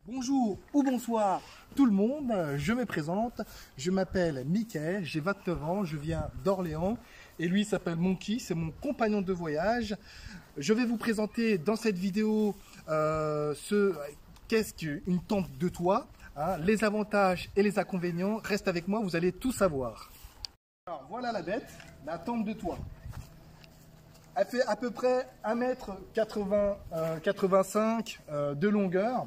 Bonjour ou bonsoir tout le monde, je me présente, je m'appelle Mickaël, j'ai 29 ans, je viens d'Orléans et lui s'appelle Monkey, c'est mon compagnon de voyage. Je vais vous présenter dans cette vidéo qu'est-ce qu'une tente de toit, hein, les avantages et les inconvénients. Reste avec moi, vous allez tout savoir. Alors voilà la bête, la tente de toit. Elle fait à peu près 1,85 m de longueur.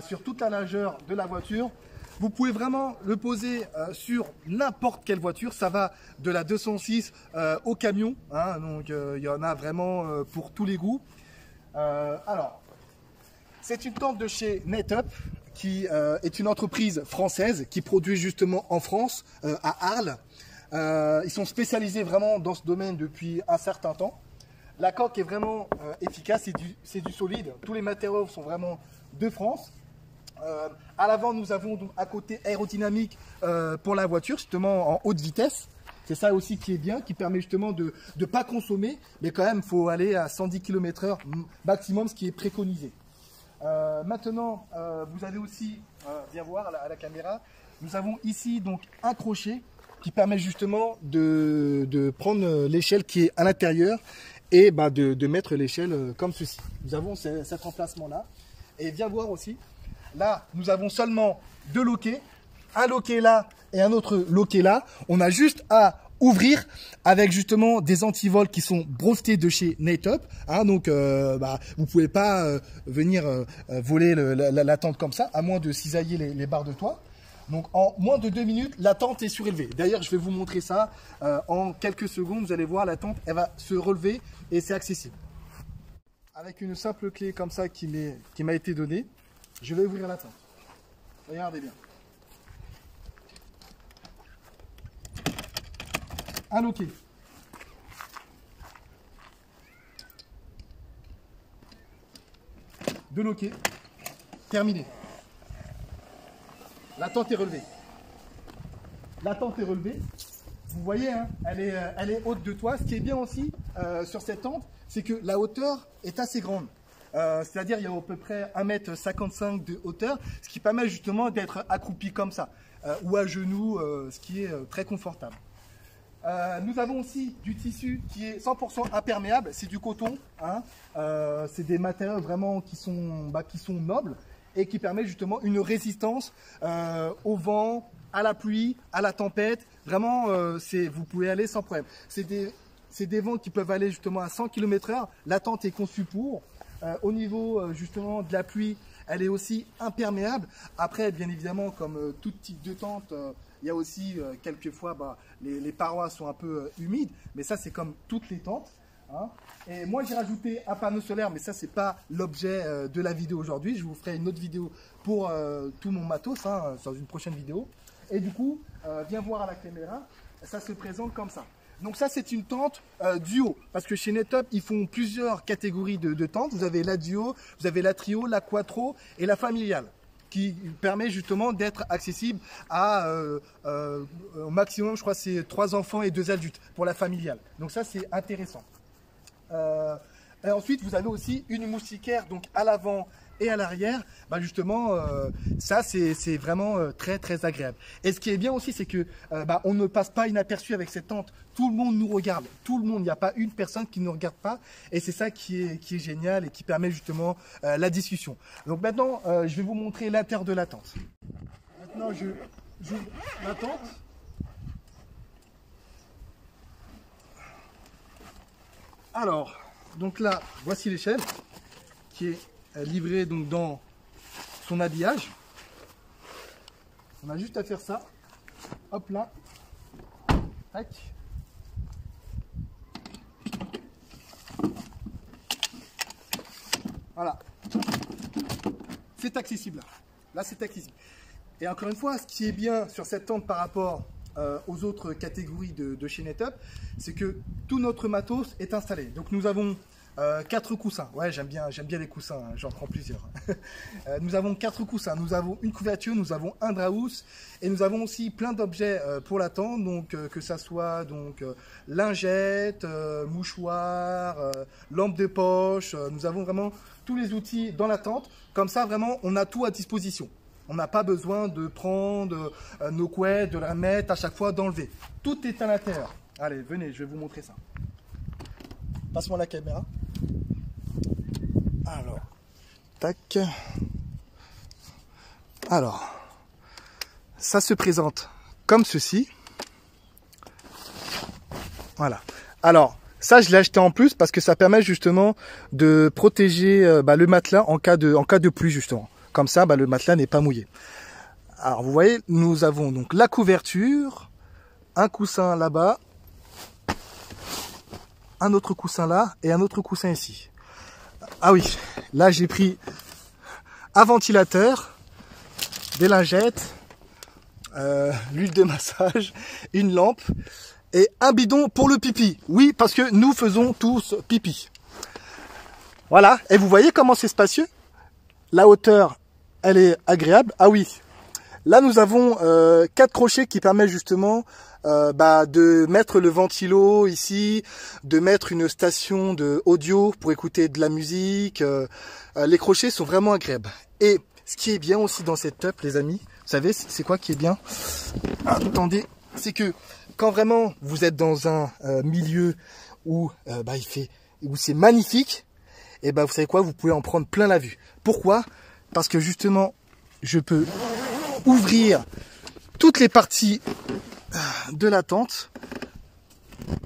Sur toute la largeur de la voiture. Vous pouvez vraiment le poser sur n'importe quelle voiture. Ça va de la 206 au camion. Hein, donc il y en a vraiment pour tous les goûts. Alors, c'est une tente de chez NetUp qui est une entreprise française qui produit justement en France, à Arles. Ils sont spécialisés vraiment dans ce domaine depuis un certain temps. La coque est vraiment efficace, c'est du solide. Tous les matériaux sont vraiment de France. À l'avant, nous avons donc un côté aérodynamique pour la voiture, justement en haute vitesse. C'est ça aussi qui est bien, qui permet justement de ne pas consommer, mais quand même, il faut aller à 110 km/h maximum, ce qui est préconisé. Maintenant, vous allez aussi, viens voir à la caméra, nous avons ici donc un crochet qui permet justement de prendre l'échelle qui est à l'intérieur et de mettre l'échelle comme ceci. Nous avons cet emplacement-là. Et viens voir aussi, là, nous avons seulement deux loquets, un loquet là et un autre loquet là. On a juste à ouvrir avec justement des antivols qui sont brevetés de chez NetUp. Hein, donc, vous ne pouvez pas venir voler la tente comme ça, à moins de cisailler les barres de toit. Donc, en moins de 2 minutes, la tente est surélevée. D'ailleurs, je vais vous montrer ça en quelques secondes. Vous allez voir, la tente, elle va se relever et c'est accessible. Avec une simple clé comme ça qui m'a été donnée, je vais ouvrir la tente. Regardez bien. Un loquet. Deux loquets. Terminé. La tente est relevée. La tente est relevée. Vous voyez, hein, elle est haute de toit. Ce qui est bien aussi sur cette tente, c'est que la hauteur est assez grande. C'est-à-dire il y a à peu près 1,55 m de hauteur, ce qui permet justement d'être accroupi comme ça, ou à genoux, ce qui est très confortable. Nous avons aussi du tissu qui est 100% imperméable, c'est du coton, hein, c'est des matériaux vraiment qui sont nobles et qui permettent justement une résistance au vent, à la pluie, à la tempête. Vraiment, vous pouvez aller sans problème. C'est des vents qui peuvent aller justement à 100 km/h. La tente est conçue pour. Au niveau justement de la pluie, elle est aussi imperméable. Après, bien évidemment, comme tout type de tente, il y a aussi quelquefois les parois sont un peu humides, mais ça c'est comme toutes les tentes. Hein. Et moi j'ai rajouté un panneau solaire, mais ça c'est pas l'objet de la vidéo aujourd'hui. Je vous ferai une autre vidéo pour tout mon matos, hein, dans une prochaine vidéo. Et du coup, viens voir à la caméra, ça se présente comme ça. Donc ça c'est une tente duo, parce que chez NetUp ils font plusieurs catégories de tentes. Vous avez la duo, vous avez la trio, la quattro et la familiale, qui permet justement d'être accessible à au maximum, je crois c'est 3 enfants et 2 adultes pour la familiale. Donc ça c'est intéressant. Et ensuite vous avez aussi une moustiquaire donc à l'avant et à l'arrière, justement ça c'est vraiment très très agréable. Et ce qui est bien aussi, c'est que on ne passe pas inaperçu avec cette tente. Tout le monde nous regarde, tout le monde, il n'y a pas une personne qui ne nous regarde pas, et c'est ça qui est génial et qui permet justement la discussion. Donc maintenant je vais vous montrer l'intérieur de la tente. Maintenant j'ouvre la tente. Alors, donc là, voici l'échelle qui est livrée donc dans son habillage. On a juste à faire ça. Hop là. Tac. Voilà. C'est accessible. Là, c'est accessible. Et encore une fois, ce qui est bien sur cette tente par rapport aux autres catégories de chez NetUp, c'est que tout notre matos est installé. Donc nous avons 4 coussins. Ouais, j'aime bien les coussins, hein, j'en prends plusieurs. Nous avons 4 coussins, nous avons une couverture, nous avons un draus et nous avons aussi plein d'objets pour la tente, donc que ça soit donc lingettes, mouchoirs, lampe de poche. Nous avons vraiment tous les outils dans la tente. Comme ça, vraiment, on a tout à disposition. On n'a pas besoin de prendre nos couettes, de la mettre à chaque fois, d'enlever. Tout est à l'intérieur. Allez, venez, je vais vous montrer ça. Passe-moi la caméra. Alors, tac. Alors, ça se présente comme ceci. Voilà. Alors, ça, je l'ai acheté en plus parce que ça permet justement de protéger le matelas en cas de pluie, justement. Comme ça, le matelas n'est pas mouillé. Alors, vous voyez, nous avons donc la couverture, un coussin là-bas, un autre coussin là et un autre coussin ici. Ah oui, là, j'ai pris un ventilateur, des lingettes, l'huile de massage, une lampe et un bidon pour le pipi. Oui, parce que nous faisons tous pipi. Voilà, et vous voyez comment c'est spacieux? La hauteur, elle est agréable. Ah oui, là nous avons 4 crochets qui permettent justement de mettre le ventilo ici, de mettre une station de audio pour écouter de la musique. Les crochets sont vraiment agréables. Et ce qui est bien aussi dans cette top, les amis, vous savez, c'est quoi qui est bien? Attendez, c'est que quand vraiment vous êtes dans un milieu où où c'est magnifique, et vous savez quoi, vous pouvez en prendre plein la vue. Pourquoi? Parce que justement, je peux ouvrir toutes les parties de la tente.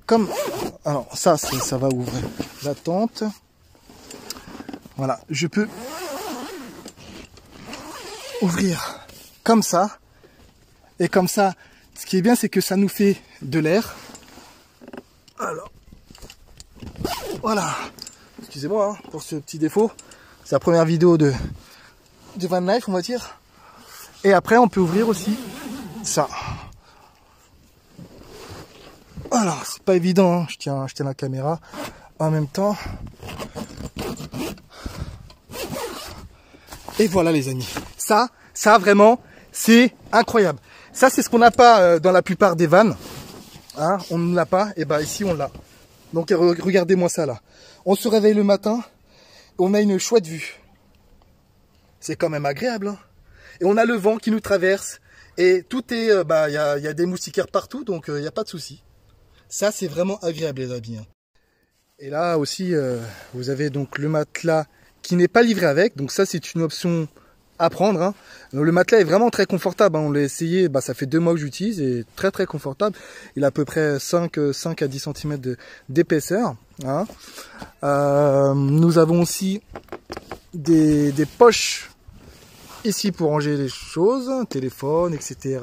Comme, alors ça va ouvrir la tente. Voilà, je peux ouvrir comme ça. Et comme ça, ce qui est bien, c'est que ça nous fait de l'air. Alors, voilà. Excusez-moi pour ce petit défaut. C'est la première vidéo de van life, on va dire. Et après, on peut ouvrir aussi ça. Voilà, c'est pas évident. Je tiens la caméra en même temps. Et voilà, les amis. Ça vraiment, c'est incroyable. Ça, c'est ce qu'on n'a pas dans la plupart des vannes. Hein, on ne l'a pas. Et ici, on l'a. Donc, regardez-moi ça là. On se réveille le matin. On a une chouette vue. C'est quand même agréable. Hein, et on a le vent qui nous traverse. Et tout est... y a des moustiquaires partout. Donc, il n'y a pas de souci. Ça, c'est vraiment agréable, les amis. Hein. Et là aussi, vous avez donc le matelas qui n'est pas livré avec. Donc ça, c'est une option à prendre. Hein. Donc, le matelas est vraiment très confortable. Hein. On l'a essayé, ça fait 2 mois que j'utilise. Et très très confortable. Il a à peu près 5 à 10 cm d'épaisseur. Hein. Nous avons aussi des poches ici pour ranger les choses, téléphone, etc.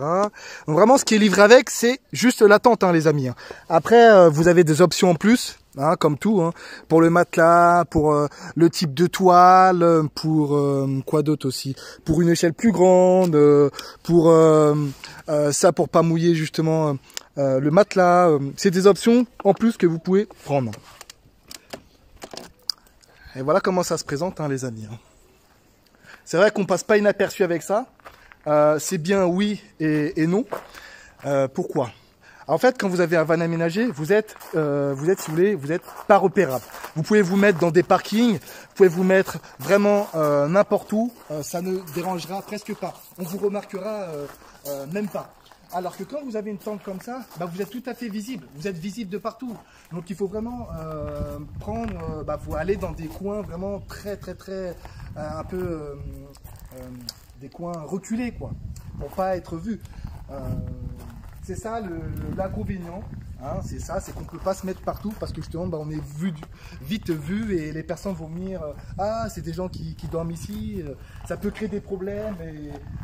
Donc vraiment, ce qui est livré avec, c'est juste la tente, hein, les amis. Hein. Après, vous avez des options en plus, hein, comme tout, hein, pour le matelas, pour le type de toile, pour quoi d'autre aussi, pour une échelle plus grande, pour ça pour pas mouiller justement le matelas. C'est des options en plus que vous pouvez prendre. Et voilà comment ça se présente, hein, les amis. Hein. C'est vrai qu'on passe pas inaperçu avec ça. C'est bien oui et non. Pourquoi? En fait, quand vous avez un van aménagé, vous êtes, si vous voulez, vous êtes pas repérable. Vous pouvez vous mettre dans des parkings, vous pouvez vous mettre vraiment n'importe où. Ça ne dérangera presque pas. On vous remarquera même pas. Alors que quand vous avez une tente comme ça, vous êtes tout à fait visible. Vous êtes visible de partout. Donc il faut vraiment prendre, faut aller dans des coins vraiment très un peu des coins reculés, quoi, pour pas être vu. C'est ça l'inconvénient. Hein, c'est ça, c'est qu'on peut pas se mettre partout parce que justement on est vite vu et les personnes vont venir ah c'est des gens qui dorment ici, ça peut créer des problèmes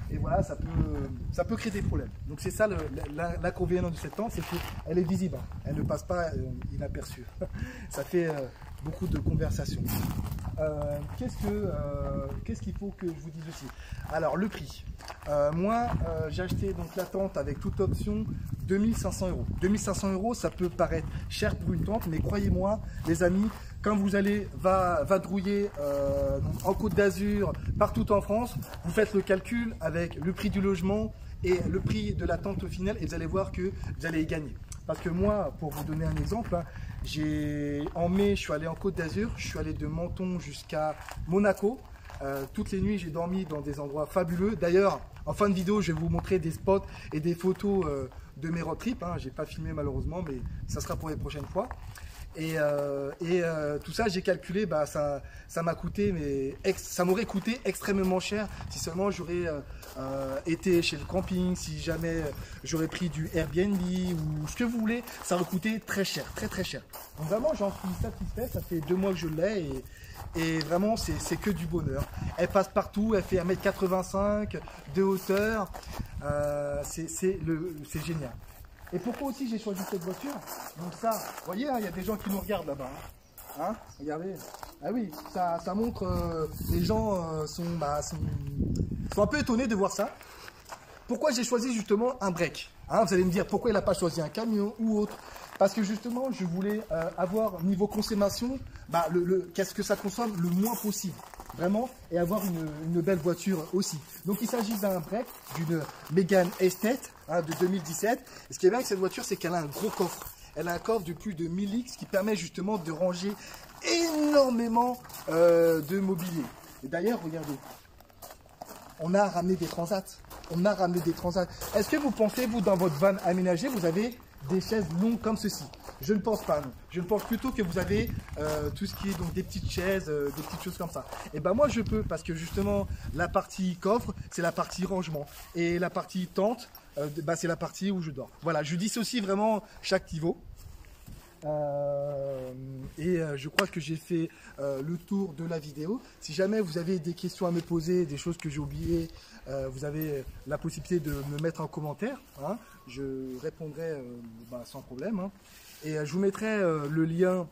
et voilà, ça peut créer des problèmes. Donc c'est ça l'inconvénient de cette tente, c'est qu'elle est visible, elle ne passe pas inaperçue. Ça fait beaucoup de conversations. Qu'est-ce qu'il faut que je vous dise aussi? Alors le prix. Moi j'ai acheté donc la tente avec toute option 2500 €. 2500 €, ça peut paraître cher pour une tente, mais croyez-moi les amis, quand vous allez vadrouiller donc en Côte d'Azur, partout en France, vous faites le calcul avec le prix du logement et le prix de la tente au final et vous allez voir que vous allez y gagner. Parce que moi, pour vous donner un exemple, hein, en mai, je suis allé en Côte d'Azur, je suis allé de Menton jusqu'à Monaco. Toutes les nuits, j'ai dormi dans des endroits fabuleux. D'ailleurs, en fin de vidéo, je vais vous montrer des spots et des photos de mes road trips. Hein. Je n'ai pas filmé malheureusement, mais ça sera pour les prochaines fois. Et tout ça, j'ai calculé, bah, ça m'a coûté, mais ça m'aurait coûté extrêmement cher si seulement j'aurais été chez le camping, si jamais j'aurais pris du Airbnb ou ce que vous voulez, ça aurait coûté très cher, très très cher. Donc vraiment, j'en suis satisfait, ça fait 2 mois que je l'ai et vraiment, c'est que du bonheur. Elle passe partout, elle fait 1,85 m de hauteur, c'est génial. Et pourquoi aussi j'ai choisi cette voiture? Donc ça, vous voyez, hein, il y a des gens qui nous regardent là-bas. Hein, regardez. Ah oui, ça montre, les gens sont un peu étonnés de voir ça. Pourquoi j'ai choisi justement un break? Hein, vous allez me dire, pourquoi il n'a pas choisi un camion ou autre? Parce que justement, je voulais avoir niveau consommation, bah, qu'est-ce que ça consomme le moins possible. Vraiment, et avoir une belle voiture aussi. Donc il s'agit d'un break, d'une Mégane Estate de 2017. Et ce qui est bien avec cette voiture, c'est qu'elle a un gros coffre. Elle a un coffre de plus de 1000 litres, ce qui permet justement de ranger énormément de mobilier. Et d'ailleurs, regardez, on a ramené des transats. On a ramené des transats. Est-ce que vous pensez, vous, dans votre van aménagé, vous avez des chaises longues comme ceci? Je ne pense pas, non. Je pense plutôt que vous avez tout ce qui est donc des petites chaises, des petites choses comme ça. Et ben moi je peux, parce que justement la partie coffre, c'est la partie rangement. Et la partie tente, bah, c'est la partie où je dors. Voilà, je dissocie vraiment chaque niveau. Je crois que j'ai fait le tour de la vidéo. Si jamais vous avez des questions à me poser, des choses que j'ai oubliées, vous avez la possibilité de me mettre en commentaire. Hein. Je répondrai sans problème. Hein. Et je vous mettrai le lien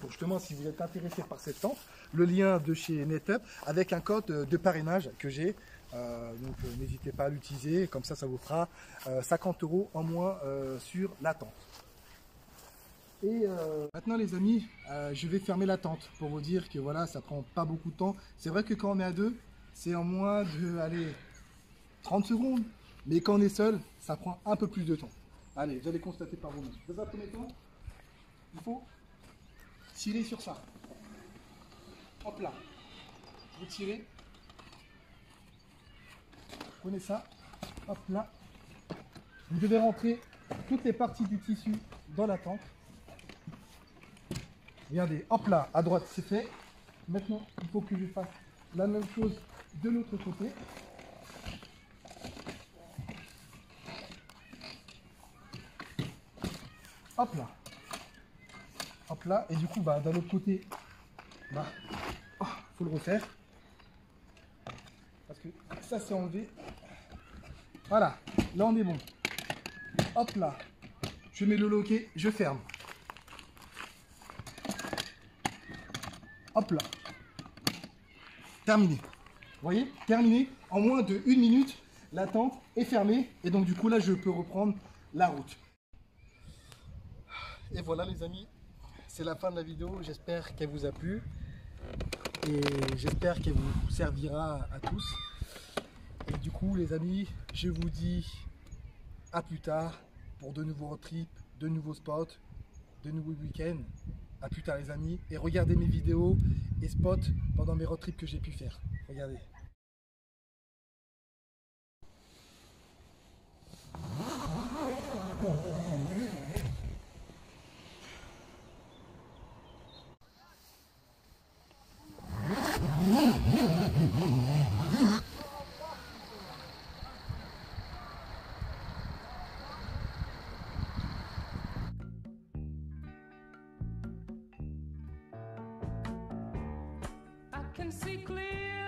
pour justement, si vous êtes intéressé par cette tente, le lien de chez NetUp avec un code de parrainage que j'ai. Donc n'hésitez pas à l'utiliser, comme ça vous fera 50 € en moins sur la tente. Et maintenant les amis, je vais fermer la tente pour vous dire que voilà, ça prend pas beaucoup de temps. C'est vrai que quand on est à deux, c'est en moins de 30 secondes. Mais quand on est seul, ça prend un peu plus de temps. Allez, vous allez constater par vous-même. Dans un premier temps, il faut tirer sur ça. Hop là. Vous tirez. Prenez ça. Hop là. Vous devez rentrer toutes les parties du tissu dans la tente. Regardez, hop là, à droite, c'est fait. Maintenant, il faut que je fasse la même chose de l'autre côté. Hop là. Hop là. Et du coup, bah, d'un autre côté, bah, faut le refaire. Parce que ça, c'est enlevé. Voilà. Là, on est bon. Hop là. Je mets le loquet, je ferme. Hop là. Terminé. Vous voyez? Terminé. En moins de 1 minute, la tente est fermée. Et donc, du coup, là, je peux reprendre la route. Et voilà les amis, c'est la fin de la vidéo, j'espère qu'elle vous a plu et j'espère qu'elle vous servira à tous. Et du coup les amis, je vous dis à plus tard pour de nouveaux road trips, de nouveaux spots, de nouveaux week-ends. À plus tard les amis, et regardez mes vidéos et spots pendant mes road trips que j'ai pu faire. Regardez. Can see clear